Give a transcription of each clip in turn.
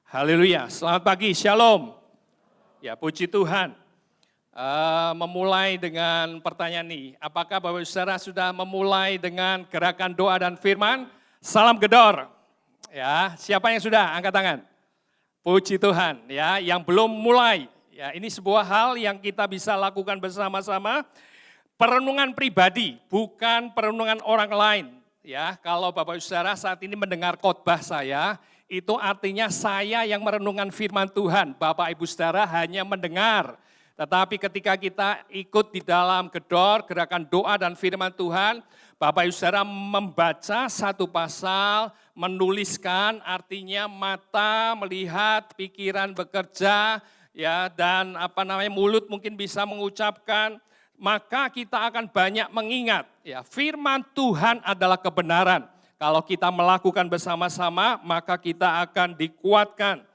Haleluya, selamat pagi, shalom. Ya, puji Tuhan. Memulai dengan pertanyaan ini, apakah Bapak Ibu Saudara sudah memulai dengan gerakan doa dan firman? Salam gedor. Ya, siapa yang sudah? Angkat tangan. Puji Tuhan, ya, yang belum mulai. Ya, ini sebuah hal yang kita bisa lakukan bersama-sama. Perenungan pribadi, bukan perenungan orang lain. Ya, kalau Bapak Ibu Saudara saat ini mendengar khotbah saya, itu artinya saya yang merenungkan firman Tuhan. Bapak Ibu Saudara hanya mendengar. Tetapi ketika kita ikut di dalam gedor, gerakan doa dan firman Tuhan, Bapak Ibu Saudara membaca satu pasal, menuliskan, artinya mata melihat, pikiran bekerja, ya, dan mulut mungkin bisa mengucapkan, maka kita akan banyak mengingat. Ya, firman Tuhan adalah kebenaran. Kalau kita melakukan bersama-sama, maka kita akan dikuatkan.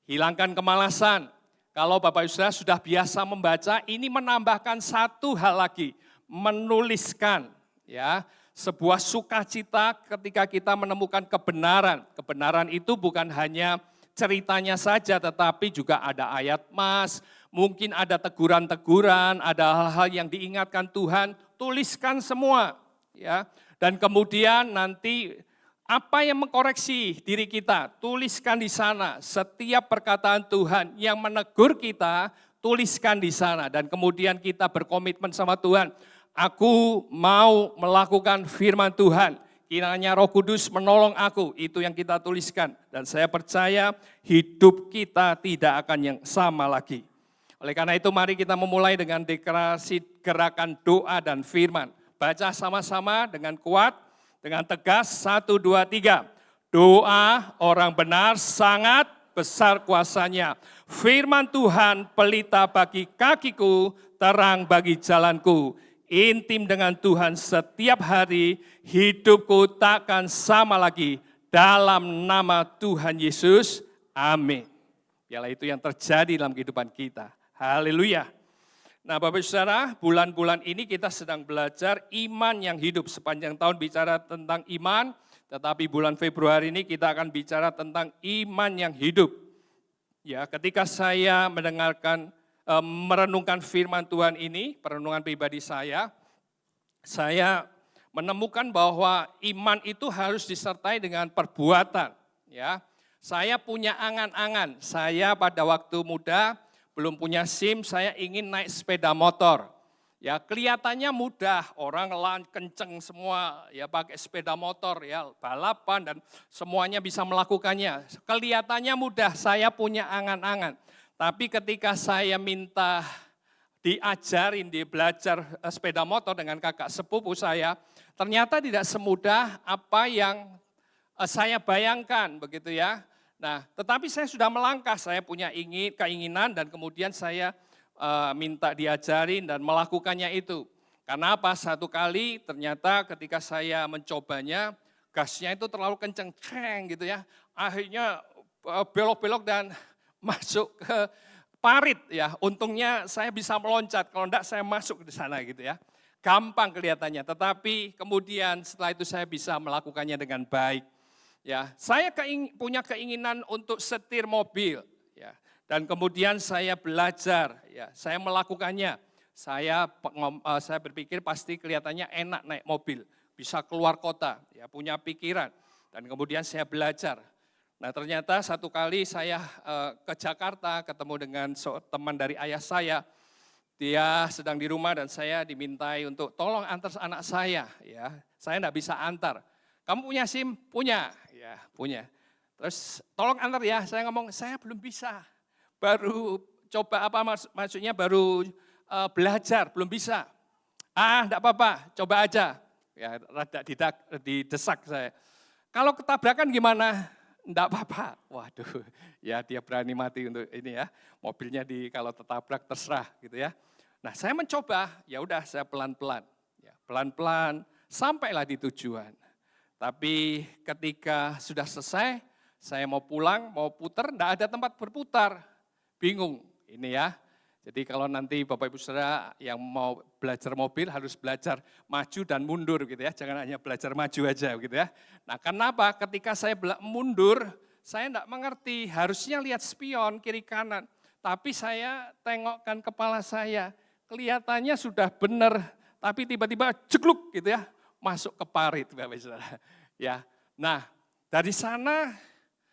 Hilangkan kemalasan. Kalau Bapak Ibu Saudara sudah biasa membaca, ini menambahkan satu hal lagi, menuliskan. Ya, sebuah sukacita ketika kita menemukan kebenaran. Kebenaran itu bukan hanya ceritanya saja, tetapi juga ada ayat mas, mungkin ada teguran-teguran, ada hal-hal yang diingatkan Tuhan, tuliskan semua. Ya. Dan kemudian nanti apa yang mengkoreksi diri kita, tuliskan di sana. Setiap perkataan Tuhan yang menegur kita, tuliskan di sana. Dan kemudian kita berkomitmen sama Tuhan, aku mau melakukan firman Tuhan. Kiranya Roh Kudus menolong aku, itu yang kita tuliskan. Dan saya percaya hidup kita tidak akan yang sama lagi. Oleh karena itu mari kita memulai dengan deklarasi gerakan doa dan firman. Baca sama-sama dengan kuat, dengan tegas, 1, 2, 3. Doa orang benar sangat besar kuasanya. Firman Tuhan pelita bagi kakiku, terang bagi jalanku. Intim dengan Tuhan setiap hari, hidupku takkan sama lagi. Dalam nama Tuhan Yesus, amin. Biarlah itu yang terjadi dalam kehidupan kita. Haleluya. Nah Bapak Ibu Saudara, bulan-bulan ini kita sedang belajar iman yang hidup. Sepanjang tahun bicara tentang iman, tetapi bulan Februari ini kita akan bicara tentang iman yang hidup. Ya, ketika saya merenungkan firman Tuhan ini, perenungan pribadi saya menemukan bahwa iman itu harus disertai dengan perbuatan. Ya, saya punya angan-angan, saya pada waktu muda, belum punya SIM, saya ingin naik sepeda motor. Ya, kelihatannya mudah, orang kenceng semua, ya pakai sepeda motor, ya balapan dan semuanya bisa melakukannya. Kelihatannya mudah, saya punya angan-angan. Tapi ketika saya minta diajarin, belajar sepeda motor dengan kakak sepupu saya, ternyata tidak semudah apa yang saya bayangkan, begitu ya. Nah, tetapi saya sudah melangkah, saya punya keinginan dan kemudian saya minta diajarin dan melakukannya itu. Karena apa? Satu kali ternyata ketika saya mencobanya, gasnya itu terlalu kenceng, gitu ya. Akhirnya belok-belok dan masuk ke parit ya. Untungnya saya bisa meloncat, kalau enggak saya masuk di sana gitu ya. Gampang kelihatannya, tetapi kemudian setelah itu saya bisa melakukannya dengan baik. Ya, saya punya keinginan untuk setir mobil, ya, dan kemudian saya belajar, ya, saya melakukannya. Saya berpikir pasti kelihatannya enak naik mobil, bisa keluar kota, ya, punya pikiran, dan kemudian saya belajar. Nah ternyata satu kali saya ke Jakarta ketemu dengan teman dari ayah saya, dia sedang di rumah dan saya dimintai untuk tolong antar anak saya, ya, saya enggak bisa antar. Kamu punya SIM? Punya. Ya, punya. Terus tolong antar ya, saya ngomong, saya belum bisa. Baru coba maksudnya baru belajar, belum bisa. Enggak apa-apa, coba aja. Ya, rada didesak saya. Kalau ketabrakan gimana? Enggak apa-apa. Waduh, ya dia berani mati untuk ini ya. Mobilnya kalau tertabrak terserah gitu ya. Nah, saya mencoba, ya udah saya pelan-pelan. Ya, pelan-pelan sampailah di tujuan. Tapi ketika sudah selesai, saya mau pulang, mau putar, enggak ada tempat berputar. Bingung ini ya. Jadi kalau nanti Bapak Ibu Saudara yang mau belajar mobil harus belajar maju dan mundur gitu ya. Jangan hanya belajar maju aja gitu ya. Nah kenapa ketika saya mundur, saya enggak mengerti, harusnya lihat spion kiri kanan. Tapi saya tengokkan kepala saya, kelihatannya sudah benar, tapi tiba-tiba jegluk gitu ya, masuk ke parit, Bapak Saudara. Ya. Nah, dari sana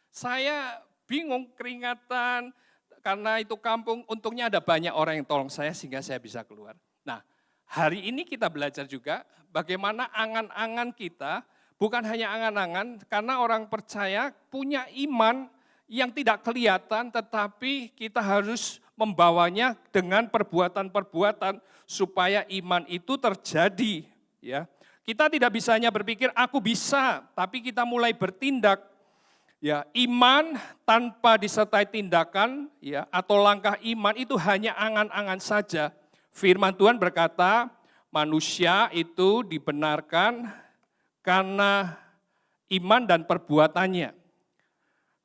saya bingung, keringatan, karena itu kampung, untungnya ada banyak orang yang tolong saya sehingga saya bisa keluar. Nah, hari ini kita belajar juga bagaimana angan-angan kita, bukan hanya angan-angan, karena orang percaya punya iman yang tidak kelihatan, tetapi kita harus membawanya dengan perbuatan-perbuatan supaya iman itu terjadi. Ya, kita tidak bisa hanya berpikir aku bisa, tapi kita mulai bertindak. Ya, iman tanpa disertai tindakan, ya, atau langkah iman itu hanya angan-angan saja. Firman Tuhan berkata, manusia itu dibenarkan karena iman dan perbuatannya.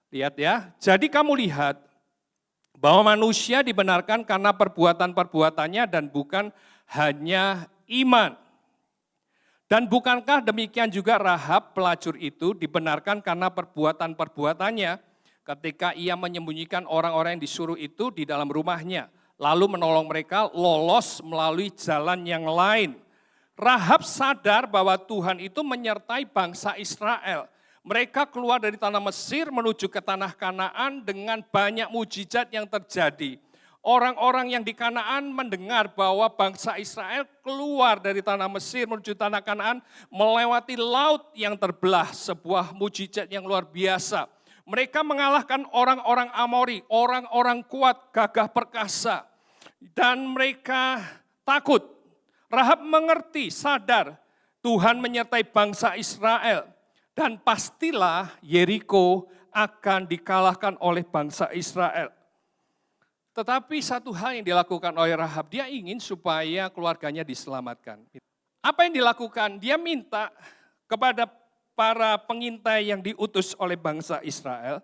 Lihat ya, jadi kamu lihat bahwa manusia dibenarkan karena perbuatan-perbuatannya dan bukan hanya iman. Dan bukankah demikian juga Rahab pelacur itu dibenarkan karena perbuatan-perbuatannya ketika ia menyembunyikan orang-orang yang disuruh itu di dalam rumahnya, lalu menolong mereka lolos melalui jalan yang lain. Rahab sadar bahwa Tuhan itu menyertai bangsa Israel. Mereka keluar dari tanah Mesir menuju ke tanah Kanaan dengan banyak mujizat yang terjadi. Orang-orang yang di Kanaan mendengar bahwa bangsa Israel keluar dari tanah Mesir menuju tanah Kanaan melewati laut yang terbelah, sebuah mujizat yang luar biasa. Mereka mengalahkan orang-orang Amori, orang-orang kuat, gagah perkasa. Dan mereka takut. Rahab mengerti, sadar Tuhan menyertai bangsa Israel. Dan pastilah Yeriko akan dikalahkan oleh bangsa Israel. Tetapi satu hal yang dilakukan oleh Rahab, dia ingin supaya keluarganya diselamatkan. Apa yang dilakukan? Dia minta kepada para pengintai yang diutus oleh bangsa Israel,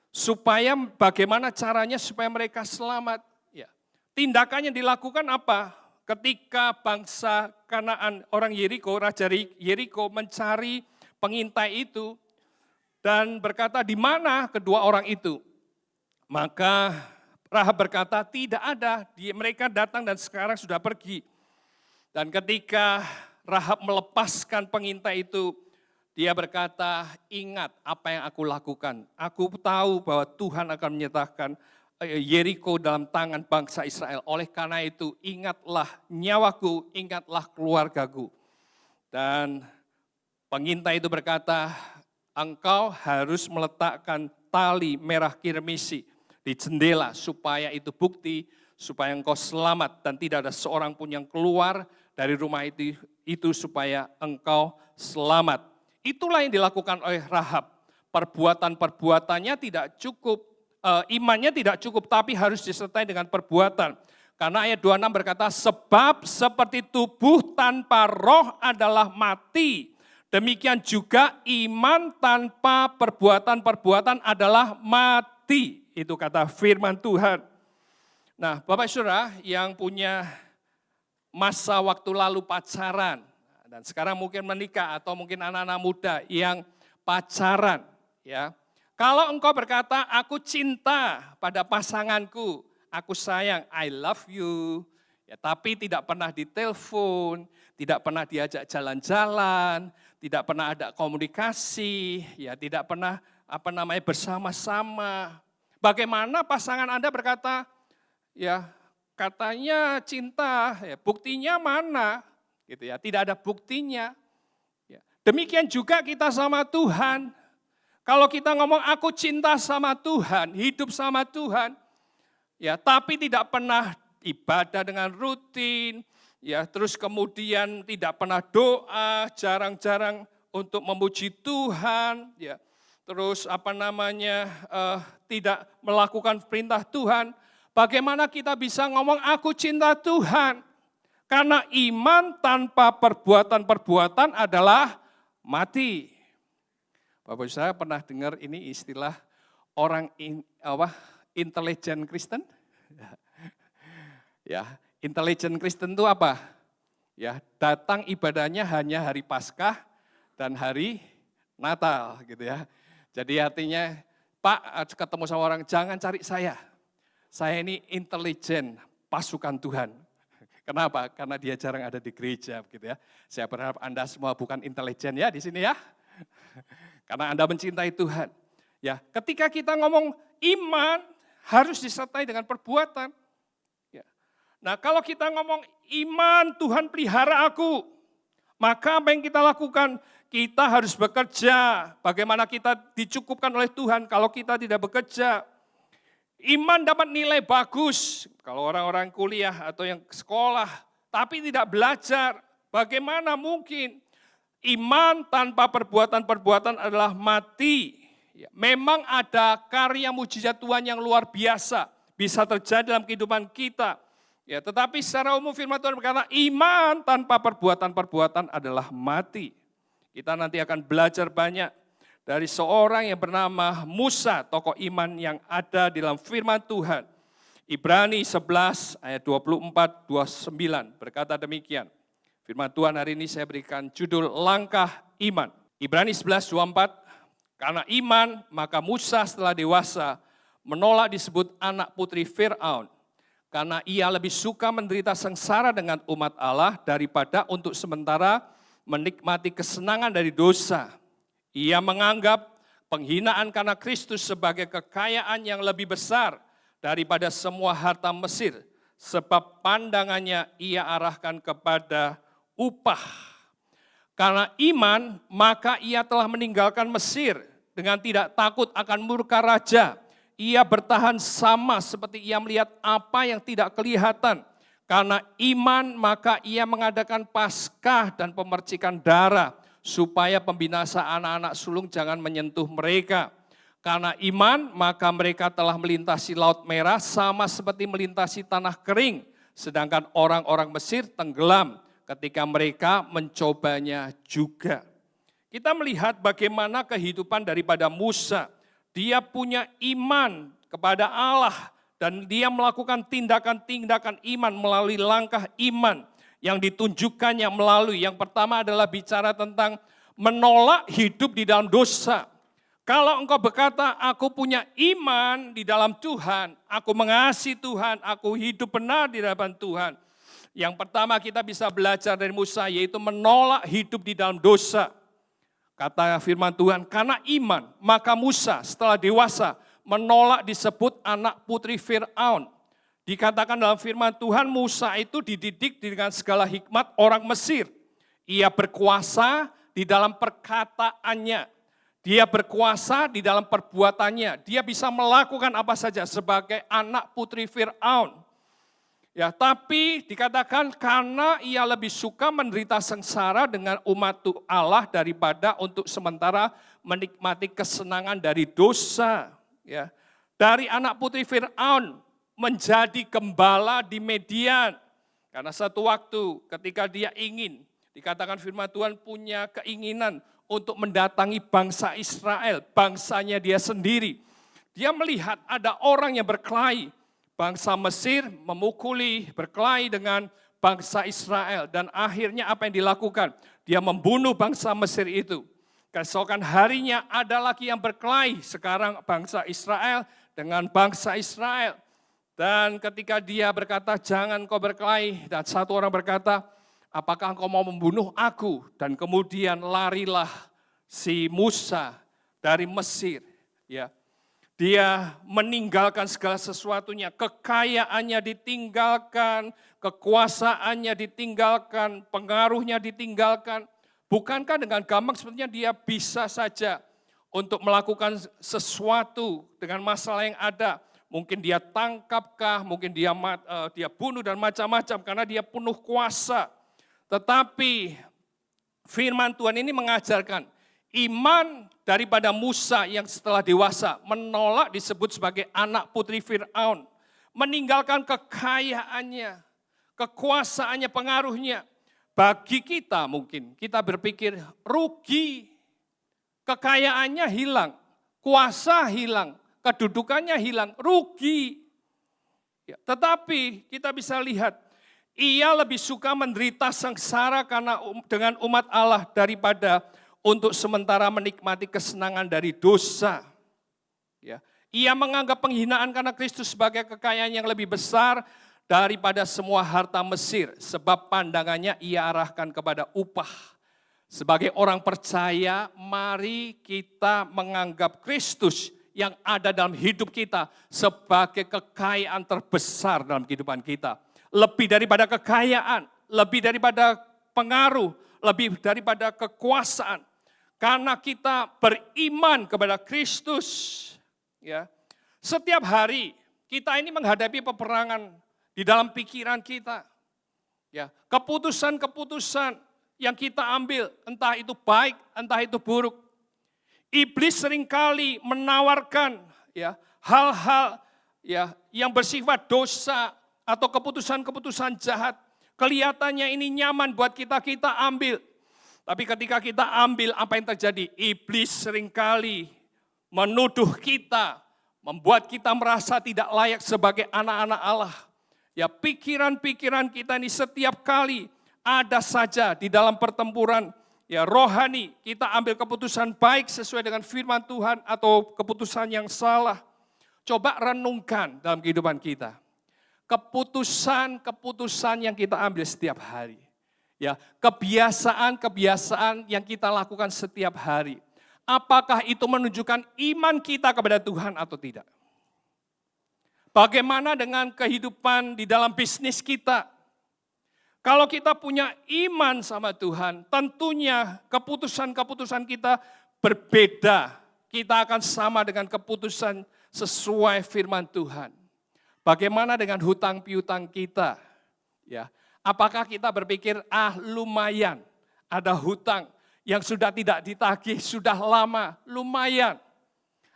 supaya bagaimana caranya supaya mereka selamat. Ya. Tindakan yang dilakukan apa? Ketika bangsa Kanaan, orang Yeriko, Raja Yeriko mencari pengintai itu dan berkata, di mana kedua orang itu? Maka Rahab berkata, tidak ada, mereka datang dan sekarang sudah pergi. Dan ketika Rahab melepaskan pengintai itu, dia berkata, ingat apa yang aku lakukan. Aku tahu bahwa Tuhan akan menyerahkan Yeriko dalam tangan bangsa Israel. Oleh karena itu, ingatlah nyawaku, ingatlah keluargaku. Dan pengintai itu berkata, engkau harus meletakkan tali merah kirmisi di jendela supaya itu bukti, supaya engkau selamat dan tidak ada seorang pun yang keluar dari rumah itu supaya engkau selamat. Itulah yang dilakukan oleh Rahab. Perbuatan-perbuatannya tidak cukup, imannya tidak cukup, tapi harus disertai dengan perbuatan. Karena ayat 26 berkata, sebab seperti tubuh tanpa roh adalah mati, demikian juga iman tanpa perbuatan-perbuatan adalah mati. Itu kata firman Tuhan. Nah, Bapak Saudara yang punya masa waktu lalu pacaran, dan sekarang mungkin menikah atau mungkin anak-anak muda yang pacaran, ya. Kalau engkau berkata, aku cinta pada pasanganku, aku sayang, I love you, ya, tapi tidak pernah ditelepon, tidak pernah diajak jalan-jalan, tidak pernah ada komunikasi, ya, tidak pernah bersama-sama. Bagaimana pasangan Anda berkata, ya, katanya cinta, ya, buktinya mana? Gitu ya, tidak ada buktinya. Ya. Demikian juga kita sama Tuhan. Kalau kita ngomong aku cinta sama Tuhan, hidup sama Tuhan, ya, tapi tidak pernah ibadah dengan rutin, ya, terus kemudian tidak pernah doa, jarang-jarang untuk memuji Tuhan, ya, terus tidak melakukan perintah Tuhan. Bagaimana kita bisa ngomong aku cinta Tuhan? Karena iman tanpa perbuatan-perbuatan adalah mati. Bapak Ibu saya pernah dengar ini istilah orang intelijen Kristen? Ya, intelijen Kristen itu apa? Ya, datang ibadahnya hanya hari Paskah dan hari Natal gitu ya. Jadi artinya Pak, ketemu sama orang, jangan cari saya. Saya ini intelijen pasukan Tuhan. Kenapa? Karena dia jarang ada di gereja, begitu ya. Saya berharap Anda semua bukan intelijen ya di sini ya. Karena Anda mencintai Tuhan. Ya, ketika kita ngomong iman harus disertai dengan perbuatan. Ya. Nah, kalau kita ngomong iman Tuhan pelihara aku, maka apa yang kita lakukan? Kita harus bekerja. Bagaimana kita dicukupkan oleh Tuhan kalau kita tidak bekerja? Iman dapat nilai bagus. Kalau orang-orang kuliah atau yang sekolah, tapi tidak belajar, bagaimana mungkin? Iman tanpa perbuatan-perbuatan adalah mati. Memang ada karya mujizat Tuhan yang luar biasa, bisa terjadi dalam kehidupan kita. Ya, tetapi secara umum firman Tuhan berkata, iman tanpa perbuatan-perbuatan adalah mati. Kita nanti akan belajar banyak dari seorang yang bernama Musa, tokoh iman yang ada di dalam firman Tuhan. Ibrani 11 ayat 24-29 berkata demikian. Firman Tuhan hari ini saya berikan judul langkah iman. Ibrani 11:24, karena iman maka Musa setelah dewasa menolak disebut anak putri Fir'aun. Karena ia lebih suka menderita sengsara dengan umat Allah daripada untuk sementara menikmati kesenangan dari dosa. Ia menganggap penghinaan karena Kristus sebagai kekayaan yang lebih besar daripada semua harta Mesir, sebab pandangannya ia arahkan kepada upah. Karena iman, maka ia telah meninggalkan Mesir dengan tidak takut akan murka raja. Ia bertahan sama seperti ia melihat apa yang tidak kelihatan. Karena iman, maka ia mengadakan Paskah dan pemercikan darah, supaya pembinasa anak-anak sulung jangan menyentuh mereka. Karena iman, maka mereka telah melintasi Laut Merah sama seperti melintasi tanah kering, sedangkan orang-orang Mesir tenggelam ketika mereka mencobanya juga. Kita melihat bagaimana kehidupan daripada Musa. Dia punya iman kepada Allah dan dia melakukan tindakan-tindakan iman melalui langkah iman yang ditunjukkannya melalui yang pertama adalah bicara tentang menolak hidup di dalam dosa. Kalau engkau berkata, aku punya iman di dalam Tuhan, aku mengasihi Tuhan, aku hidup benar di hadapan Tuhan. Yang pertama kita bisa belajar dari Musa yaitu menolak hidup di dalam dosa. Kata firman Tuhan, karena iman, maka Musa setelah dewasa menolak disebut anak putri Fir'aun. Dikatakan dalam firman Tuhan, Musa itu dididik dengan segala hikmat orang Mesir. Ia berkuasa di dalam perkataannya. Dia berkuasa di dalam perbuatannya. Dia bisa melakukan apa saja sebagai anak putri Fir'aun. Ya, tapi dikatakan karena ia lebih suka menderita sengsara dengan umat Allah daripada untuk sementara menikmati kesenangan dari dosa. Ya, dari anak putri Fir'aun menjadi gembala di Median. Karena satu waktu ketika dia ingin, dikatakan firman Tuhan punya keinginan untuk mendatangi bangsa Israel, bangsanya dia sendiri. Dia melihat ada orang yang berkelahi, bangsa Mesir memukuli, berkelahi dengan bangsa Israel. Dan akhirnya apa yang dilakukan? Dia membunuh bangsa Mesir itu. Keesokan harinya ada lagi yang berkelahi, sekarang bangsa Israel dengan bangsa Israel. Dan ketika dia berkata, jangan kau berkelahi, dan satu orang berkata, apakah engkau mau membunuh aku? Dan kemudian larilah si Musa dari Mesir. Ya, dia meninggalkan segala sesuatunya, kekayaannya ditinggalkan, kekuasaannya ditinggalkan, pengaruhnya ditinggalkan. Bukankah dengan gampang sebenarnya dia bisa saja untuk melakukan sesuatu dengan masalah yang ada. Mungkin dia tangkapkah, mungkin dia bunuh dan macam-macam karena dia penuh kuasa. Tetapi firman Tuhan ini mengajarkan iman daripada Musa yang setelah dewasa menolak disebut sebagai anak putri Fir'aun. Meninggalkan kekayaannya, kekuasaannya, pengaruhnya. Bagi kita mungkin, kita berpikir rugi, kekayaannya hilang, kuasa hilang, kedudukannya hilang, rugi. Ya, tetapi kita bisa lihat, ia lebih suka menderita sengsara karena dengan umat Allah daripada untuk sementara menikmati kesenangan dari dosa. Ya. Ia menganggap penghinaan karena Kristus sebagai kekayaan yang lebih besar daripada semua harta Mesir, sebab pandangannya ia arahkan kepada upah. Sebagai orang percaya, mari kita menganggap Kristus yang ada dalam hidup kita sebagai kekayaan terbesar dalam kehidupan kita. Lebih daripada kekayaan, lebih daripada pengaruh, lebih daripada kekuasaan. Karena kita beriman kepada Kristus, ya. Setiap hari kita ini menghadapi peperangan di dalam pikiran kita. Ya, keputusan-keputusan yang kita ambil, entah itu baik, entah itu buruk. Iblis seringkali menawarkan ya hal-hal ya yang bersifat dosa atau keputusan-keputusan jahat. Kelihatannya ini nyaman buat kita ambil. Tapi ketika kita ambil, apa yang terjadi? Iblis seringkali menuduh kita, membuat kita merasa tidak layak sebagai anak-anak Allah. Ya, pikiran-pikiran kita ini setiap kali ada saja di dalam pertempuran ya rohani, kita ambil keputusan baik sesuai dengan firman Tuhan atau keputusan yang salah. Coba renungkan dalam kehidupan kita. Keputusan-keputusan yang kita ambil setiap hari. Ya, kebiasaan-kebiasaan yang kita lakukan setiap hari. Apakah itu menunjukkan iman kita kepada Tuhan atau tidak? Bagaimana dengan kehidupan di dalam bisnis kita? Kalau kita punya iman sama Tuhan, tentunya keputusan-keputusan kita berbeda. Kita akan sama dengan keputusan sesuai firman Tuhan. Bagaimana dengan hutang piutang kita? Ya, apakah kita berpikir, lumayan, ada hutang yang sudah tidak ditagih, sudah lama, lumayan.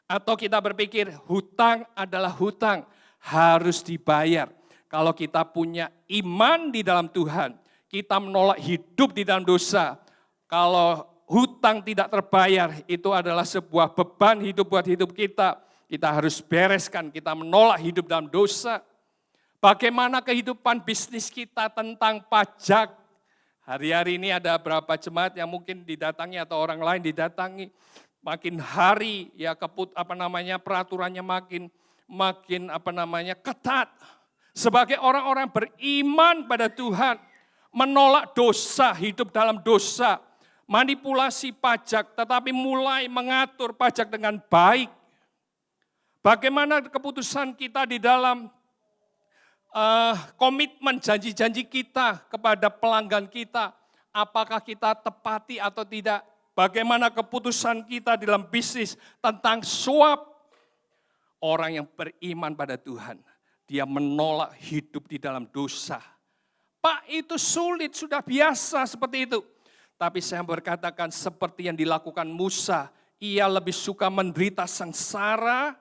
Atau kita berpikir, hutang adalah hutang, harus dibayar. Kalau kita punya iman di dalam Tuhan, kita menolak hidup di dalam dosa. Kalau hutang tidak terbayar, itu adalah sebuah beban hidup buat hidup kita. Kita harus bereskan, kita menolak hidup dalam dosa. Bagaimana kehidupan bisnis kita tentang pajak? Hari-hari ini ada berapa jemaat yang mungkin didatangi atau orang lain didatangi. Makin hari ya peraturannya makin ketat. Sebagai orang-orang beriman pada Tuhan, menolak dosa, hidup dalam dosa, manipulasi pajak, tetapi mulai mengatur pajak dengan baik. Bagaimana keputusan kita di dalam komitmen janji-janji kita kepada pelanggan kita, apakah kita tepati atau tidak? Bagaimana keputusan kita dalam bisnis tentang suap? Orang yang beriman pada Tuhan, dia menolak hidup di dalam dosa. Pak, itu sulit, sudah biasa seperti itu. Tapi saya berkatakan seperti yang dilakukan Musa, ia lebih suka menderita sengsara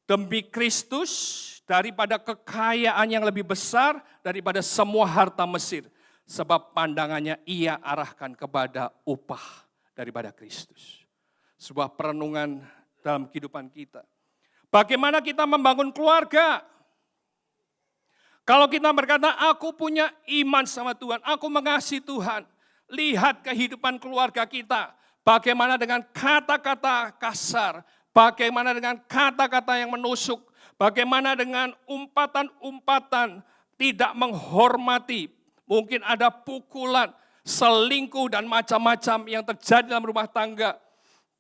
demi Kristus daripada kekayaan yang lebih besar daripada semua harta Mesir. Sebab pandangannya ia arahkan kepada upah daripada Kristus. Sebuah perenungan dalam kehidupan kita. Bagaimana kita membangun keluarga? Kalau kita berkata, aku punya iman sama Tuhan, aku mengasihi Tuhan. Lihat kehidupan keluarga kita. Bagaimana dengan kata-kata kasar? Bagaimana dengan kata-kata yang menusuk? Bagaimana dengan umpatan-umpatan tidak menghormati? Mungkin ada pukulan, selingkuh dan macam-macam yang terjadi dalam rumah tangga.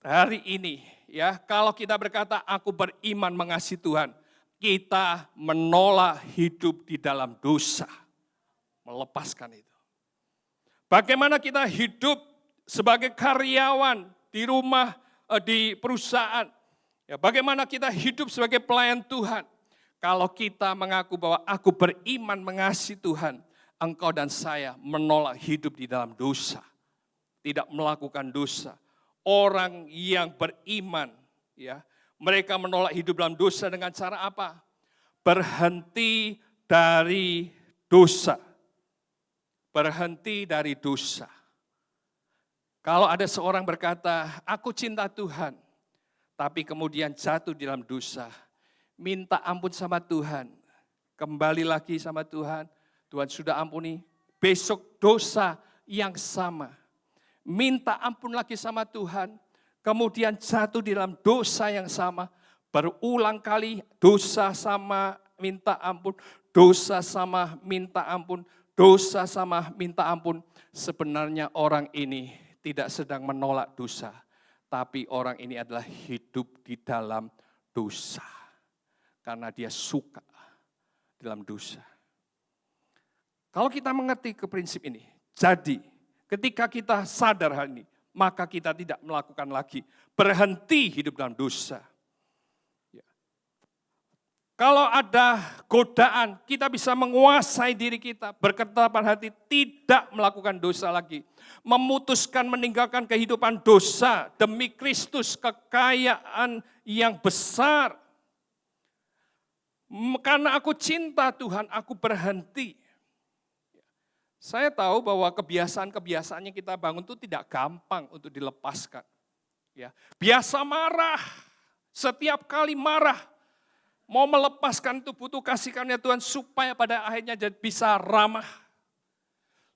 Hari ini ya, kalau kita berkata aku beriman mengasihi Tuhan, kita menolak hidup di dalam dosa. Melepaskan itu. Bagaimana kita hidup sebagai karyawan di rumah, di perusahaan. Ya, bagaimana kita hidup sebagai pelayan Tuhan. Kalau kita mengaku bahwa aku beriman mengasihi Tuhan, engkau dan saya menolak hidup di dalam dosa. Tidak melakukan dosa. Orang yang beriman, ya, mereka menolak hidup dalam dosa dengan cara apa? Berhenti dari dosa. Berhenti dari dosa. Kalau ada seorang berkata, aku cinta Tuhan, tapi kemudian jatuh di dalam dosa, minta ampun sama Tuhan, kembali lagi sama Tuhan, Tuhan sudah ampuni, besok dosa yang sama. Minta ampun lagi sama Tuhan, kemudian jatuh di dalam dosa yang sama, Berulang kali dosa sama minta ampun, dosa sama minta ampun, dosa sama minta ampun. Sebenarnya orang ini tidak sedang menolak dosa, tapi orang ini adalah hidup di dalam dosa. Karena dia suka dalam dosa. Kalau kita mengerti ke prinsip ini, jadi ketika kita sadar hal ini, maka kita tidak melakukan lagi, berhenti hidup dalam dosa. Kalau ada godaan, kita bisa menguasai diri kita, berketetapan hati, tidak melakukan dosa lagi. Memutuskan meninggalkan kehidupan dosa demi Kristus, kekayaan yang besar. Karena aku cinta Tuhan, aku berhenti. Saya tahu bahwa kebiasaan-kebiasaan yang kita bangun itu tidak gampang untuk dilepaskan. Ya, biasa marah, setiap kali marah. Mau melepaskan itu butuh kasih karunia Tuhan supaya pada akhirnya bisa ramah.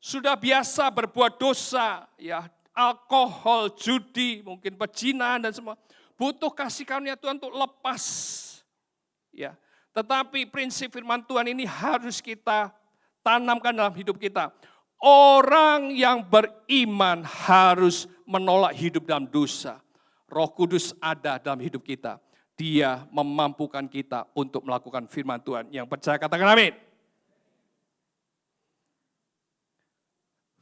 Sudah biasa berbuat dosa, ya alkohol, judi, mungkin pezinahan dan semua. Butuh kasih karunia Tuhan untuk lepas. Ya, tetapi prinsip firman Tuhan ini harus kita tanamkan dalam hidup kita. Orang yang beriman harus menolak hidup dalam dosa. Roh Kudus ada dalam hidup kita. Dia memampukan kita untuk melakukan firman Tuhan. Yang percaya katakan amin.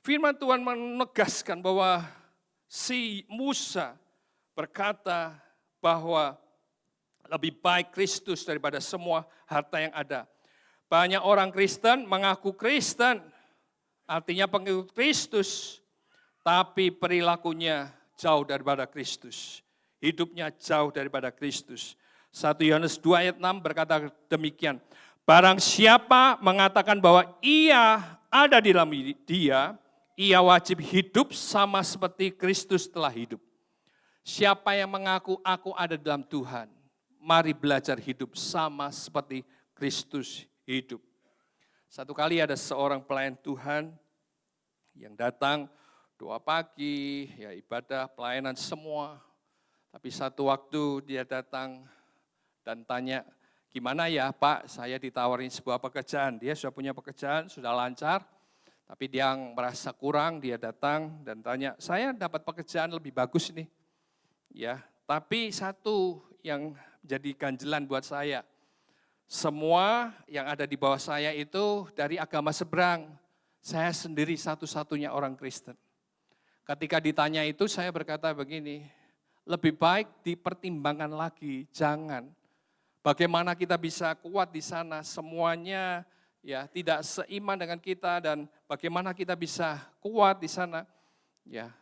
Firman Tuhan menegaskan bahwa si Musa berkata bahwa lebih baik Kristus daripada semua harta yang ada. Banyak orang Kristen mengaku Kristen, artinya pengikut Kristus, tapi perilakunya jauh daripada Kristus. Hidupnya jauh daripada Kristus. 1 Yohanes 2 ayat 6 berkata demikian. Barang siapa mengatakan bahwa ia ada di dalam dia, ia wajib hidup sama seperti Kristus telah hidup. Siapa yang mengaku aku ada dalam Tuhan, mari belajar hidup sama seperti Kristus hidup. Satu kali ada seorang pelayan Tuhan yang datang doa pagi, ya ibadah, pelayanan semua. Tapi satu waktu dia datang dan tanya, gimana ya Pak, saya ditawarin sebuah pekerjaan. Dia sudah punya pekerjaan, sudah lancar, tapi dia yang merasa kurang, dia datang dan tanya, saya dapat pekerjaan lebih bagus nih. Ya, tapi satu yang jadi ganjelan buat saya, semua yang ada di bawah saya itu dari agama seberang. Saya sendiri satu-satunya orang Kristen. Ketika ditanya itu saya berkata begini, lebih baik dipertimbangkan lagi, jangan. Bagaimana kita bisa kuat di sana, semuanya ya tidak seiman dengan kita dan bagaimana kita bisa kuat di sana. Ya.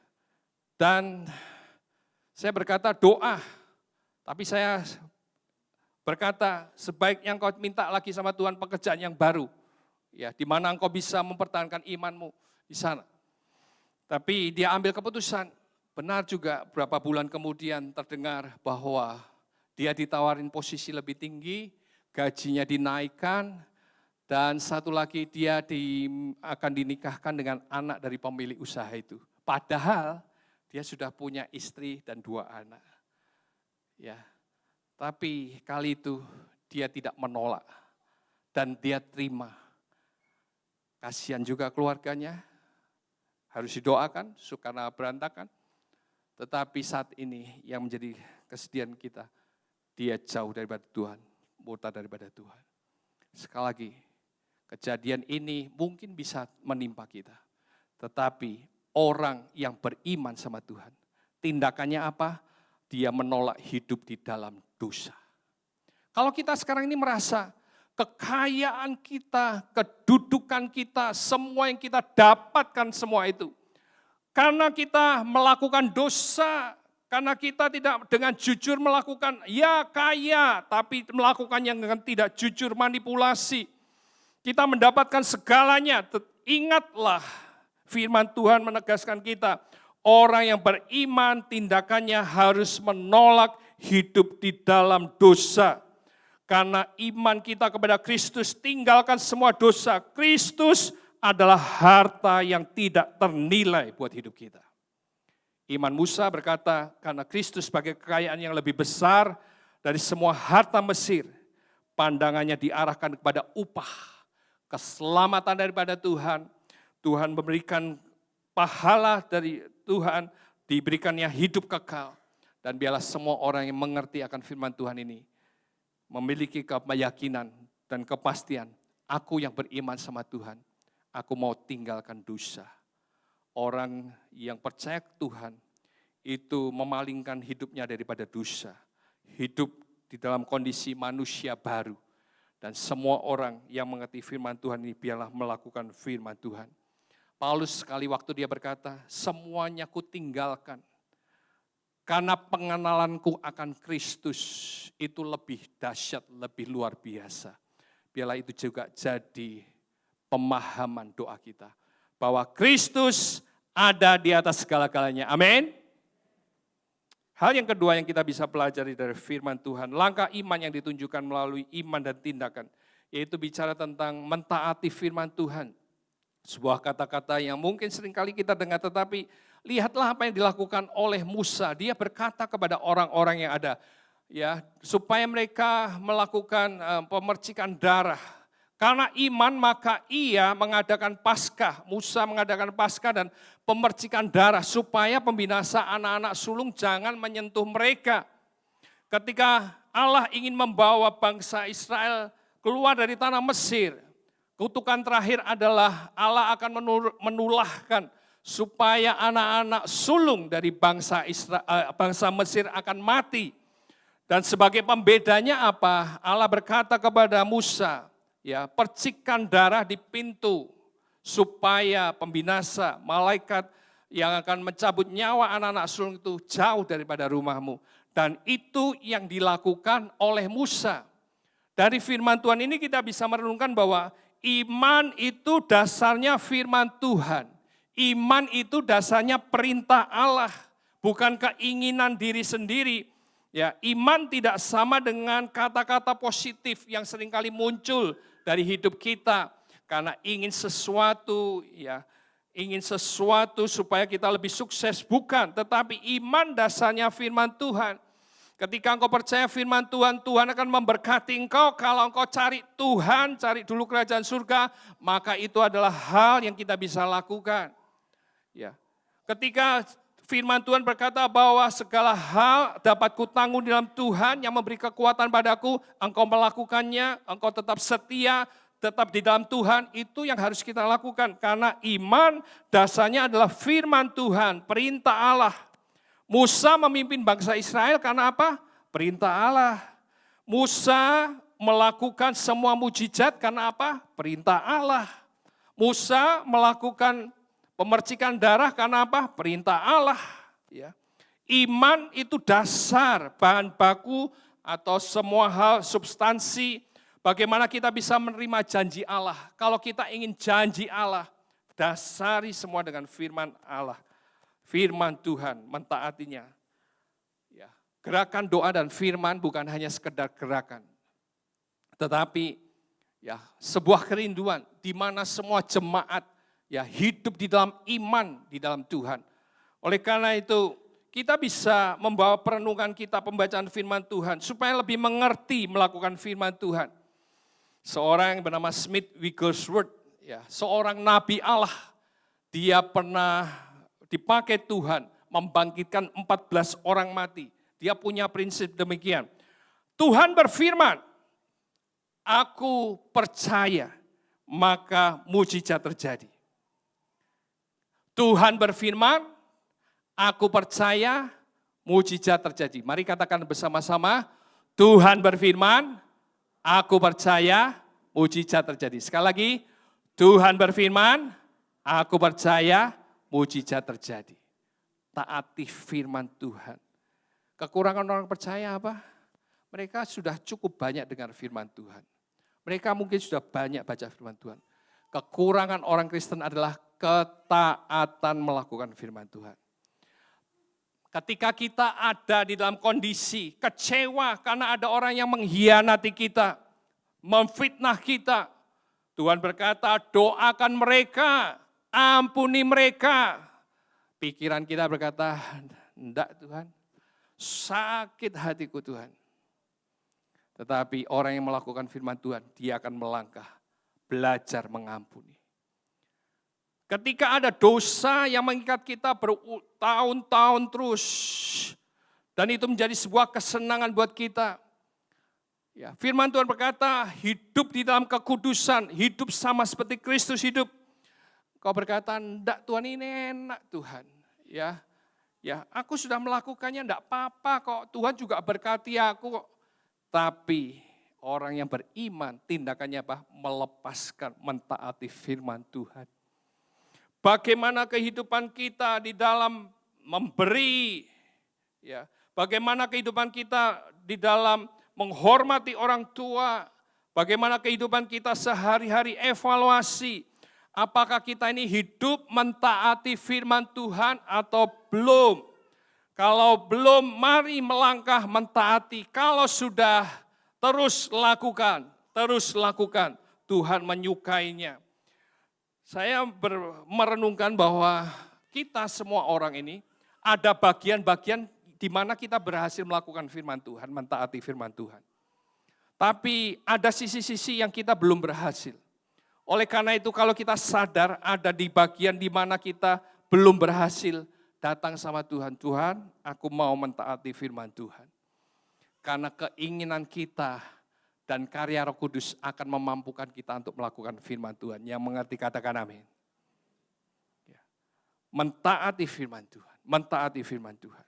Dan saya berkata doa, tapi saya berkata sebaiknya engkau minta lagi sama Tuhan pekerjaan yang baru. Ya, di mana engkau bisa mempertahankan imanmu di sana. Tapi dia ambil keputusan. Benar juga berapa bulan kemudian terdengar bahwa dia ditawarin posisi lebih tinggi, gajinya dinaikkan, dan satu lagi dia akan dinikahkan dengan anak dari pemilik usaha itu. Padahal dia sudah punya istri dan 2 anak. Ya, tapi kali itu dia tidak menolak dan dia terima. Kasihan juga keluarganya, harus didoakan, karena berantakan. Tetapi saat ini yang menjadi kesedihan kita, dia jauh daripada Tuhan, murtad daripada Tuhan. Sekali lagi, kejadian ini mungkin bisa menimpa kita. Tetapi orang yang beriman sama Tuhan, tindakannya apa? Dia menolak hidup di dalam dosa. Kalau kita sekarang ini merasa kekayaan kita, kedudukan kita, semua yang kita dapatkan semua itu, karena kita melakukan dosa, karena kita tidak dengan jujur melakukan, ya kaya, tapi melakukannya dengan tidak jujur, manipulasi. Kita mendapatkan segalanya. Ingatlah firman Tuhan menegaskan kita, orang yang beriman tindakannya harus menolak hidup di dalam dosa. Karena iman kita kepada Kristus, tinggalkan semua dosa. Kristus adalah harta yang tidak ternilai buat hidup kita. Iman Musa berkata, karena Kristus sebagai kekayaan yang lebih besar, dari semua harta Mesir, pandangannya diarahkan kepada upah, keselamatan daripada Tuhan. Tuhan memberikan pahala dari Tuhan, diberikannya hidup kekal. Dan biarlah semua orang yang mengerti akan firman Tuhan ini memiliki keyakinan dan kepastian, aku yang beriman sama Tuhan, aku mau tinggalkan dosa. Orang yang percaya ke Tuhan itu memalingkan hidupnya daripada dosa. Hidup di dalam kondisi manusia baru. Dan semua orang yang mengerti firman Tuhan ini biarlah melakukan firman Tuhan. Paulus sekali waktu dia berkata, semuanya ku tinggalkan. Karena pengenalanku akan Kristus itu lebih dahsyat, lebih luar biasa. Biarlah itu juga jadi pemahaman doa kita. Bahwa Kristus ada di atas segala-galanya. Amin. Hal yang kedua yang kita bisa pelajari dari firman Tuhan, langkah iman yang ditunjukkan melalui iman dan tindakan, yaitu bicara tentang mentaati firman Tuhan. Sebuah kata-kata yang mungkin seringkali kita dengar, tetapi lihatlah apa yang dilakukan oleh Musa. Dia berkata kepada orang-orang yang ada, ya, supaya mereka melakukan pemercikan darah. Karena iman maka ia mengadakan Paskah. Musa mengadakan Paskah dan pemercikan darah supaya pembinasa anak-anak sulung jangan menyentuh mereka. Ketika Allah ingin membawa bangsa Israel keluar dari tanah Mesir, kutukan terakhir adalah Allah akan menulahkan supaya anak-anak sulung dari bangsa Mesir akan mati. Dan sebagai pembedanya apa? Allah berkata kepada Musa, ya, percikkan darah di pintu supaya pembinasa malaikat yang akan mencabut nyawa anak-anak sulung itu jauh daripada rumahmu. Dan itu yang dilakukan oleh Musa. Dari firman Tuhan ini kita bisa merenungkan bahwa iman itu dasarnya firman Tuhan. Iman itu dasarnya perintah Allah, bukan keinginan diri sendiri. Ya, iman tidak sama dengan kata-kata positif yang seringkali muncul dari hidup kita karena ingin sesuatu, ya, ingin sesuatu supaya kita lebih sukses, bukan. Tetapi iman dasarnya firman Tuhan. Ketika engkau percaya firman Tuhan, Tuhan akan memberkati engkau. Kalau engkau cari Tuhan, cari dulu kerajaan surga, maka itu adalah hal yang kita bisa lakukan. Ya, ketika firman Tuhan berkata bahwa segala hal dapat kutanggung dalam Tuhan yang memberi kekuatan padaku, engkau melakukannya, engkau tetap setia, tetap di dalam Tuhan, itu yang harus kita lakukan. Karena iman dasarnya adalah firman Tuhan, perintah Allah. Musa memimpin bangsa Israel karena apa? Perintah Allah. Musa melakukan semua mujizat karena apa? Perintah Allah. Musa melakukan pemercikan darah karena apa? Perintah Allah. Ya. Iman itu dasar, bahan baku atau semua hal substansi. Bagaimana kita bisa menerima janji Allah? Kalau kita ingin janji Allah, dasari semua dengan firman Allah. Firman Tuhan, mentaatinya. Ya. Gerakan doa dan firman bukan hanya sekedar gerakan. Tetapi ya, sebuah kerinduan di mana semua jemaat ya hidup di dalam iman di dalam Tuhan. Oleh karena itu kita bisa membawa perenungan kita pembacaan firman Tuhan supaya lebih mengerti melakukan firman Tuhan. Seorang yang bernama Smith Wigglesworth, ya, seorang nabi Allah, dia pernah dipakai Tuhan membangkitkan 14 orang mati. Dia punya prinsip demikian. Tuhan berfirman, aku percaya, maka mujizat terjadi. Tuhan berfirman, aku percaya, mujizat terjadi. Mari katakan bersama-sama, Tuhan berfirman, aku percaya, mujizat terjadi. Sekali lagi, Tuhan berfirman, aku percaya, mujizat terjadi. Taati firman Tuhan. Kekurangan orang percaya apa? Mereka sudah cukup banyak dengar firman Tuhan. Mereka mungkin sudah banyak baca firman Tuhan. Kekurangan orang Kristen adalah ketaatan melakukan firman Tuhan. Ketika kita ada di dalam kondisi kecewa karena ada orang yang mengkhianati kita, memfitnah kita, Tuhan berkata, doakan mereka, ampuni mereka. Pikiran kita berkata, enggak Tuhan, sakit hatiku Tuhan. Tetapi orang yang melakukan firman Tuhan, dia akan melangkah, belajar mengampuni. Ketika ada dosa yang mengikat kita bertahun-tahun terus, dan itu menjadi sebuah kesenangan buat kita. Ya, firman Tuhan berkata, hidup di dalam kekudusan, hidup sama seperti Kristus hidup. Kau berkata, enggak Tuhan, ini enak Tuhan. Ya, aku sudah melakukannya, enggak apa-apa kok. Tuhan juga berkati aku kok. Tapi orang yang beriman, tindakannya apa? Melepaskan, mentaati firman Tuhan. Bagaimana kehidupan kita di dalam memberi, ya. Bagaimana kehidupan kita di dalam menghormati orang tua, bagaimana kehidupan kita sehari-hari, evaluasi. Apakah kita ini hidup mentaati firman Tuhan atau belum? Kalau belum, mari melangkah mentaati. Kalau sudah, terus lakukan. Tuhan menyukainya. Saya merenungkan bahwa kita semua orang ini ada bagian-bagian di mana kita berhasil melakukan firman Tuhan, mentaati firman Tuhan. Tapi ada sisi-sisi yang kita belum berhasil. Oleh karena itu kalau kita sadar ada di bagian di mana kita belum berhasil, datang sama Tuhan, Tuhan aku mau mentaati firman Tuhan. Karena keinginan kita dan karya Roh Kudus akan memampukan kita untuk melakukan firman Tuhan. Yang mengerti katakan amin. Mentaati firman Tuhan, mentaati firman Tuhan.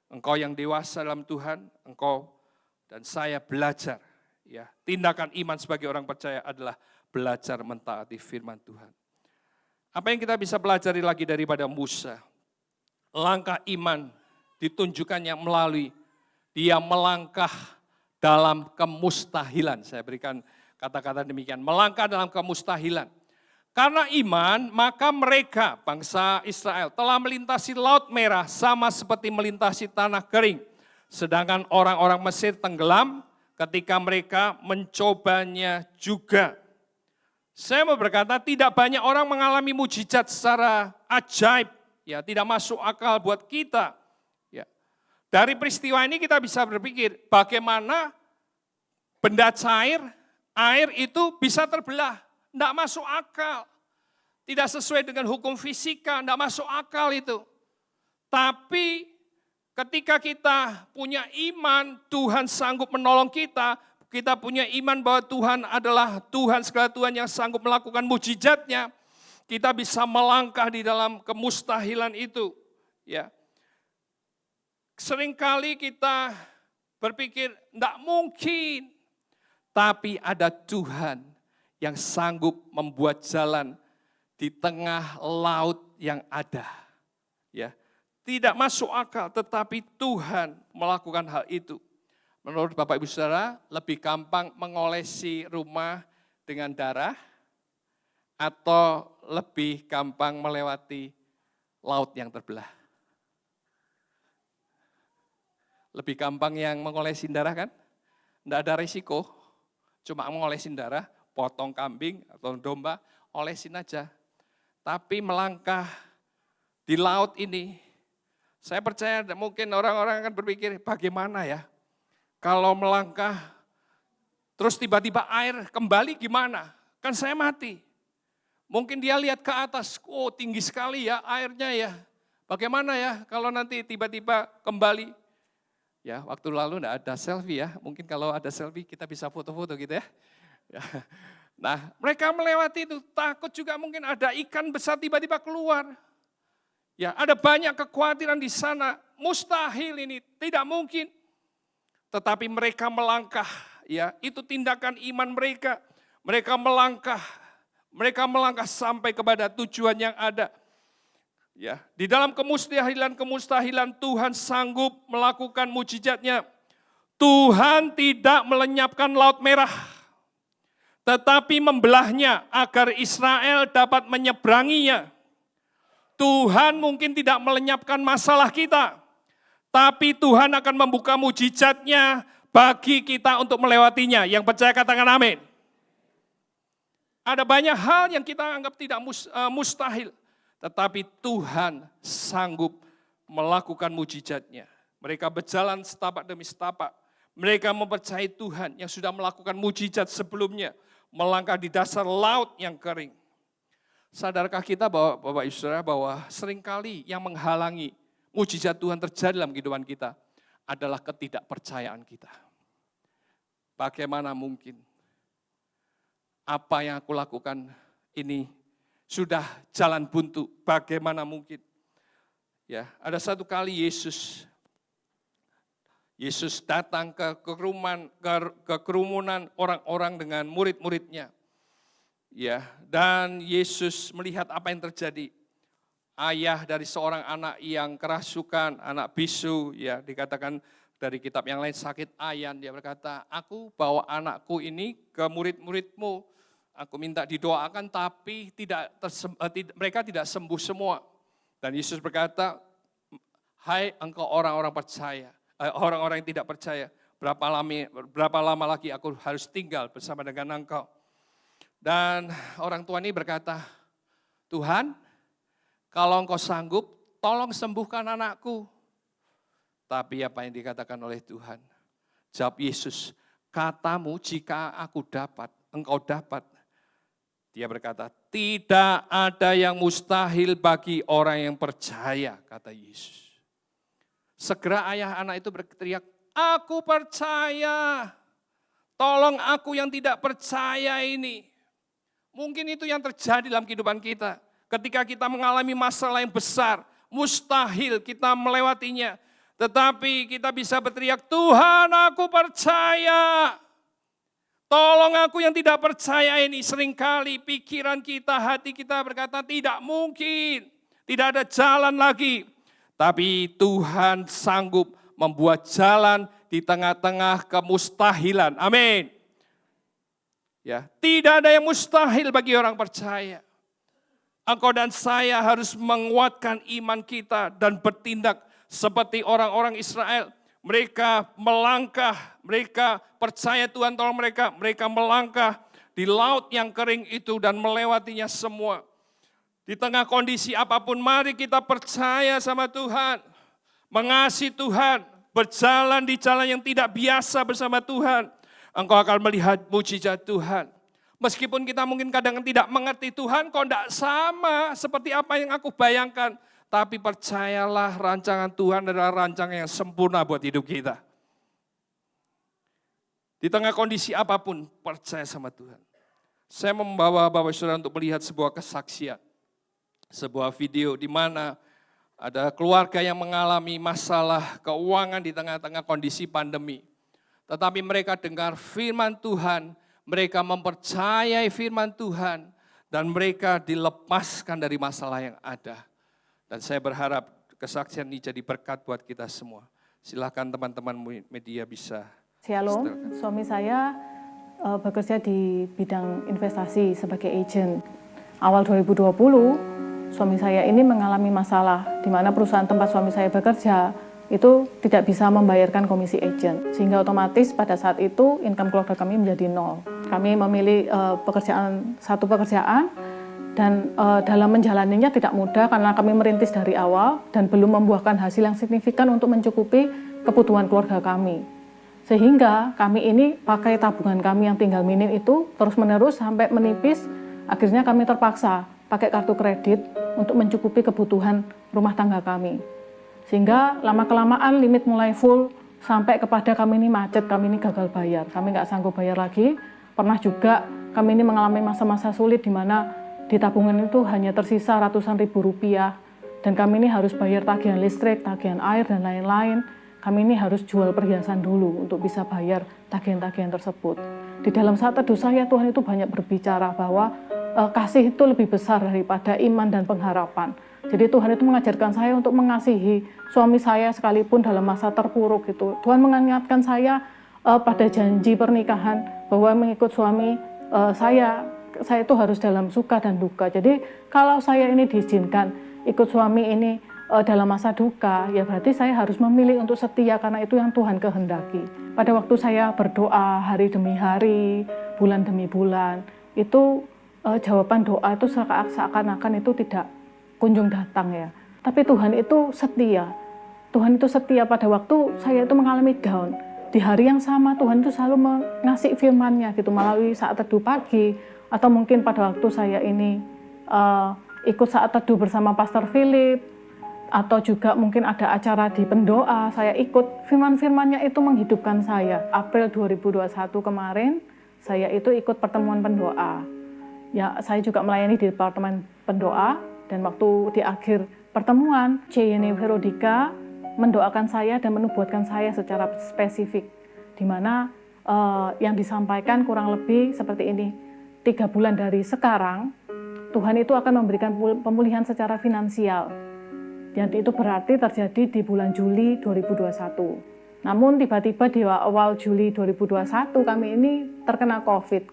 Engkau yang dewasa dalam Tuhan, engkau dan saya belajar. Ya, tindakan iman sebagai orang percaya adalah belajar mentaati firman Tuhan. Apa yang kita bisa pelajari lagi daripada Musa? Langkah iman ditunjukkannya melalui dia melangkah dalam kemustahilan. Saya berikan kata-kata demikian, melangkah dalam kemustahilan. Karena iman, maka mereka, bangsa Israel, telah melintasi Laut Merah sama seperti melintasi tanah kering. Sedangkan orang-orang Mesir tenggelam ketika mereka mencobanya juga. Saya mau berkata, tidak banyak orang mengalami mujizat secara ajaib. Ya, tidak masuk akal buat kita. Ya. Dari peristiwa ini kita bisa berpikir, bagaimana benda cair, air itu bisa terbelah. Tidak masuk akal. Tidak sesuai dengan hukum fisika, tidak masuk akal itu. Tapi ketika kita punya iman, Tuhan sanggup menolong kita. Kita punya iman bahwa Tuhan adalah Tuhan segala Tuhan yang sanggup melakukan mujizatnya. Kita bisa melangkah di dalam kemustahilan itu. Ya. Seringkali kita berpikir, tidak mungkin. Tapi ada Tuhan yang sanggup membuat jalan di tengah laut yang ada. Ya, tidak masuk akal, tetapi Tuhan melakukan hal itu. Menurut Bapak Ibu Saudara, lebih gampang mengolesi rumah dengan darah atau lebih gampang melewati laut yang terbelah? Lebih gampang yang mengolesin darah kan? Tidak ada risiko, cuma mengolesin darah, potong kambing atau domba, olesin aja. Tapi melangkah di laut ini, saya percaya mungkin orang-orang akan berpikir, bagaimana ya? Kalau melangkah, terus tiba-tiba air kembali gimana? Kan saya mati. Mungkin dia lihat ke atas, oh tinggi sekali ya airnya ya. Bagaimana ya kalau nanti tiba-tiba kembali? Ya, waktu lalu enggak ada selfie ya. Mungkin kalau ada selfie kita bisa foto-foto gitu ya. Nah, mereka melewati itu, takut juga mungkin ada ikan besar tiba-tiba keluar. Ya, ada banyak kekhawatiran di sana. Mustahil ini, tidak mungkin. Tetapi mereka melangkah, ya, itu tindakan iman mereka. Mereka melangkah sampai kepada tujuan yang ada. Ya, di dalam kemustahilan Tuhan sanggup melakukan mujizatnya. Tuhan tidak melenyapkan Laut Merah, tetapi membelahnya agar Israel dapat menyeberanginya. Tuhan mungkin tidak melenyapkan masalah kita, tapi Tuhan akan membuka mujizatnya bagi kita untuk melewatinya. Yang percaya katakan amin. Ada banyak hal yang kita anggap tidak mustahil, tetapi Tuhan sanggup melakukan mujizatnya. Mereka berjalan setapak demi setapak. Mereka mempercayai Tuhan yang sudah melakukan mujizat sebelumnya, melangkah di dasar laut yang kering. Sadarkah kita bahwa Bapak Ibu Saudara bahwa seringkali yang menghalangi mujizat Tuhan terjadi dalam kehidupan kita adalah ketidakpercayaan kita. Bagaimana mungkin apa yang aku lakukan ini sudah jalan buntu, bagaimana mungkin? Ya, ada satu kali Yesus datang ke kerumunan orang-orang dengan murid-muridnya. Ya, dan Yesus melihat apa yang terjadi. Ayah dari seorang anak yang kerasukan, anak bisu, ya dikatakan dari kitab yang lain sakit ayan, dia berkata, aku bawa anakku ini ke murid-muridmu, aku minta didoakan tapi mereka tidak sembuh semua. Dan Yesus berkata, hai engkau orang-orang percaya, orang-orang yang tidak percaya, berapa lama lagi aku harus tinggal bersama dengan engkau. Dan orang tua ini berkata, Tuhan, kalau engkau sanggup, tolong sembuhkan anakku. Tapi apa yang dikatakan oleh Tuhan? Jawab Yesus, katamu jika aku dapat, engkau dapat. Dia berkata, tidak ada yang mustahil bagi orang yang percaya, kata Yesus. Segera ayah anak itu berteriak, aku percaya, tolong aku yang tidak percaya ini. Mungkin itu yang terjadi dalam kehidupan kita. Ketika kita mengalami masalah yang besar, mustahil kita melewatinya. Tetapi kita bisa berteriak, Tuhan aku percaya. Tolong aku yang tidak percaya ini. Seringkali pikiran kita, hati kita berkata tidak mungkin. Tidak ada jalan lagi. Tapi Tuhan sanggup membuat jalan di tengah-tengah kemustahilan. Amin. Ya, tidak ada yang mustahil bagi orang percaya. Engkau dan saya harus menguatkan iman kita dan bertindak seperti orang-orang Israel. Mereka melangkah, mereka percaya Tuhan tolong mereka melangkah di laut yang kering itu dan melewatinya semua. Di tengah kondisi apapun, mari kita percaya sama Tuhan, mengasihi Tuhan, berjalan di jalan yang tidak biasa bersama Tuhan. Engkau akan melihat mujizat Tuhan. Meskipun kita mungkin kadang tidak mengerti Tuhan, kok tidak sama seperti apa yang aku bayangkan. Tapi percayalah rancangan Tuhan adalah rancangan yang sempurna buat hidup kita. Di tengah kondisi apapun, percaya sama Tuhan. Saya membawa Bapak Saudara untuk melihat sebuah kesaksian. Sebuah video di mana ada keluarga yang mengalami masalah keuangan di tengah-tengah kondisi pandemi. Tetapi mereka dengar firman Tuhan, mereka mempercayai firman Tuhan, dan mereka dilepaskan dari masalah yang ada. Dan saya berharap kesaksian ini jadi berkat buat kita semua. Silakan teman-teman media bisa. Shalom, suami saya bekerja di bidang investasi sebagai agent. Awal 2020, suami saya ini mengalami masalah di mana perusahaan tempat suami saya bekerja itu tidak bisa membayarkan komisi agent. Sehingga otomatis pada saat itu income keluarga kami menjadi nol. Kami memilih satu pekerjaan dan dalam menjalaninya tidak mudah karena kami merintis dari awal dan belum membuahkan hasil yang signifikan untuk mencukupi kebutuhan keluarga kami. Sehingga kami ini pakai tabungan kami yang tinggal minim itu terus-menerus sampai menipis, akhirnya kami terpaksa pakai kartu kredit untuk mencukupi kebutuhan rumah tangga kami. Sehingga lama-kelamaan limit mulai full sampai kepada kami ini macet, kami ini gagal bayar. Kami nggak sanggup bayar lagi. Pernah juga kami ini mengalami masa-masa sulit di mana di tabungan itu hanya tersisa ratusan ribu rupiah. Dan kami ini harus bayar tagihan listrik, tagihan air, dan lain-lain. Kami ini harus jual perhiasan dulu untuk bisa bayar tagihan-tagihan tersebut. Di dalam saat teduh saya, Tuhan itu banyak berbicara bahwa kasih itu lebih besar daripada iman dan pengharapan. Jadi Tuhan itu mengajarkan saya untuk mengasihi suami saya sekalipun dalam masa terpuruk itu. Tuhan mengingatkan saya pada janji pernikahan bahwa mengikut suami saya itu harus dalam suka dan duka. Jadi kalau saya ini diizinkan ikut suami ini dalam masa duka, ya berarti saya harus memilih untuk setia karena itu yang Tuhan kehendaki. Pada waktu saya berdoa hari demi hari, bulan demi bulan, itu jawaban doa itu seakan-akan itu tidak kunjung datang ya. Tapi Tuhan itu setia. Tuhan itu setia pada waktu saya itu mengalami down. di hari yang sama Tuhan itu selalu mengasih firman-Nya gitu melalui saat teduh pagi, atau mungkin pada waktu saya ini ikut saat teduh bersama Pastor Philip, atau juga mungkin ada acara di pendoa, saya ikut, firman-firman-Nya itu menghidupkan saya. April 2021 kemarin, saya itu ikut pertemuan pendoa. Ya, saya juga melayani di departemen pendoa, dan waktu di akhir pertemuan, Yeni Verodika mendoakan saya dan menubuatkan saya secara spesifik, di mana yang disampaikan kurang lebih seperti ini, 3 bulan dari sekarang, Tuhan itu akan memberikan pemulihan secara finansial. Dan itu berarti terjadi di bulan Juli 2021. Namun tiba-tiba di awal Juli 2021 kami ini terkena COVID.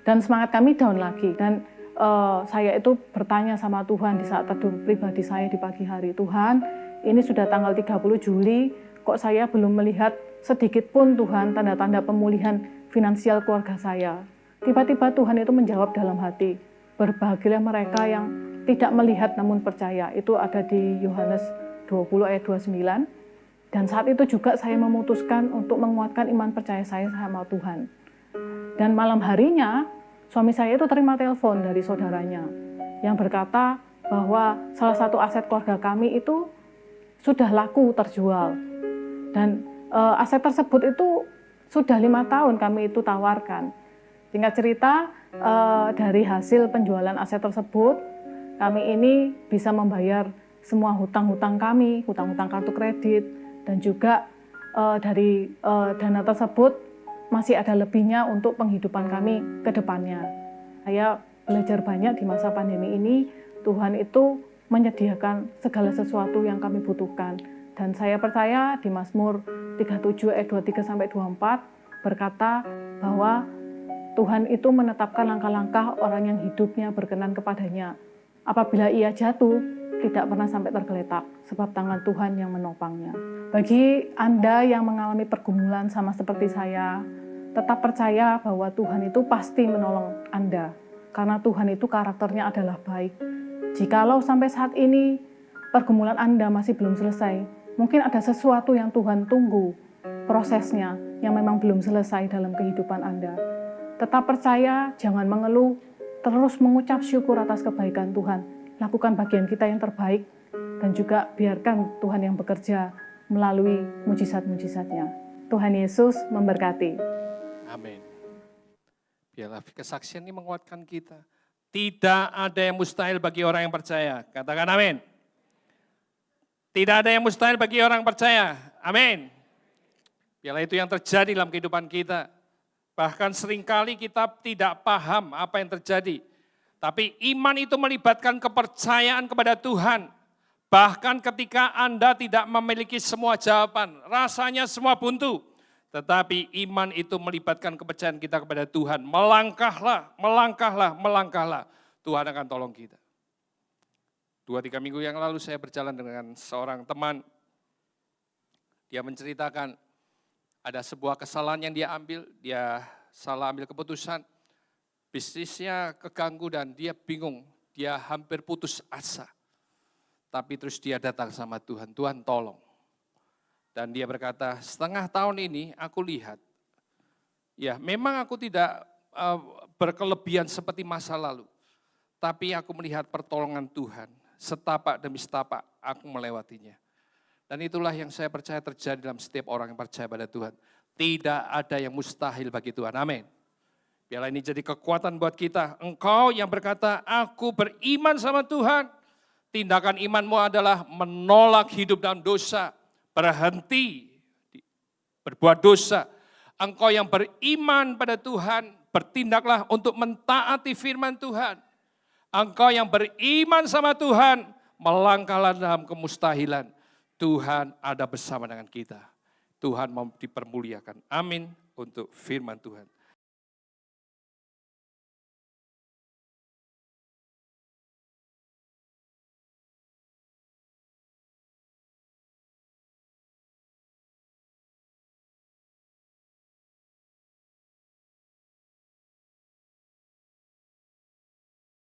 Dan semangat kami down lagi. Dan saya itu bertanya sama Tuhan di saat teduh pribadi saya di pagi hari. Tuhan, ini sudah tanggal 30 Juli, kok saya belum melihat sedikit pun Tuhan tanda-tanda pemulihan finansial keluarga saya. Tiba-tiba Tuhan itu menjawab dalam hati, berbahagialah mereka yang tidak melihat namun percaya. Itu ada di Yohanes 20 ayat 29. Dan saat itu juga saya memutuskan untuk menguatkan iman percaya saya sama Tuhan. Dan malam harinya, suami saya itu terima telepon dari saudaranya yang berkata bahwa salah satu aset keluarga kami itu sudah laku terjual. Dan aset tersebut itu sudah 5 tahun kami itu tawarkan. Singkat cerita, dari hasil penjualan aset tersebut, kami ini bisa membayar semua hutang-hutang kami, hutang-hutang kartu kredit, dan juga dari dana tersebut masih ada lebihnya untuk penghidupan kami ke depannya. Saya belajar banyak di masa pandemi ini, Tuhan itu menyediakan segala sesuatu yang kami butuhkan. Dan saya percaya di Mazmur 37 ayat 23-24 berkata bahwa Tuhan itu menetapkan langkah-langkah orang yang hidupnya berkenan kepadanya. Apabila ia jatuh, tidak pernah sampai tergeletak, sebab tangan Tuhan yang menopangnya. Bagi Anda yang mengalami pergumulan sama seperti saya, tetap percaya bahwa Tuhan itu pasti menolong Anda, karena Tuhan itu karakternya adalah baik. Jikalau sampai saat ini pergumulan Anda masih belum selesai, mungkin ada sesuatu yang Tuhan tunggu, prosesnya yang memang belum selesai dalam kehidupan Anda. Tetap percaya, jangan mengeluh, terus mengucap syukur atas kebaikan Tuhan. Lakukan bagian kita yang terbaik dan juga biarkan Tuhan yang bekerja melalui mujizat-mujizatnya. Tuhan Yesus memberkati. Amin. Biarlah kesaksian ini menguatkan kita. Tidak ada yang mustahil bagi orang yang percaya. Katakan amin. Tidak ada yang mustahil bagi orang yang percaya. Amin. Biarlah itu yang terjadi dalam kehidupan kita. Bahkan seringkali kita tidak paham apa yang terjadi. Tapi iman itu melibatkan kepercayaan kepada Tuhan. Bahkan ketika Anda tidak memiliki semua jawaban, rasanya semua buntu. Tetapi iman itu melibatkan kepercayaan kita kepada Tuhan. Melangkahlah, melangkahlah, melangkahlah. Tuhan akan tolong kita. 2-3 minggu yang lalu saya berjalan dengan seorang teman. Dia menceritakan, ada sebuah kesalahan yang dia ambil, dia salah ambil keputusan, bisnisnya keganggu dan dia bingung, dia hampir putus asa. Tapi terus dia datang sama Tuhan, Tuhan tolong. Dan dia berkata, 1/2 tahun ini aku lihat, ya memang aku tidak berkelebihan seperti masa lalu, tapi aku melihat pertolongan Tuhan, setapak demi setapak aku melewatinya. Dan itulah yang saya percaya terjadi dalam setiap orang yang percaya pada Tuhan. Tidak ada yang mustahil bagi Tuhan. Amin. Biarlah ini jadi kekuatan buat kita. Engkau yang berkata, aku beriman sama Tuhan. Tindakan imanmu adalah menolak hidup dalam dosa. Berhenti berbuat dosa. Engkau yang beriman pada Tuhan, bertindaklah untuk mentaati firman Tuhan. Engkau yang beriman sama Tuhan, melangkahlah dalam kemustahilan. Tuhan ada bersama dengan kita. Tuhan mau dipermuliakan. Amin untuk firman Tuhan.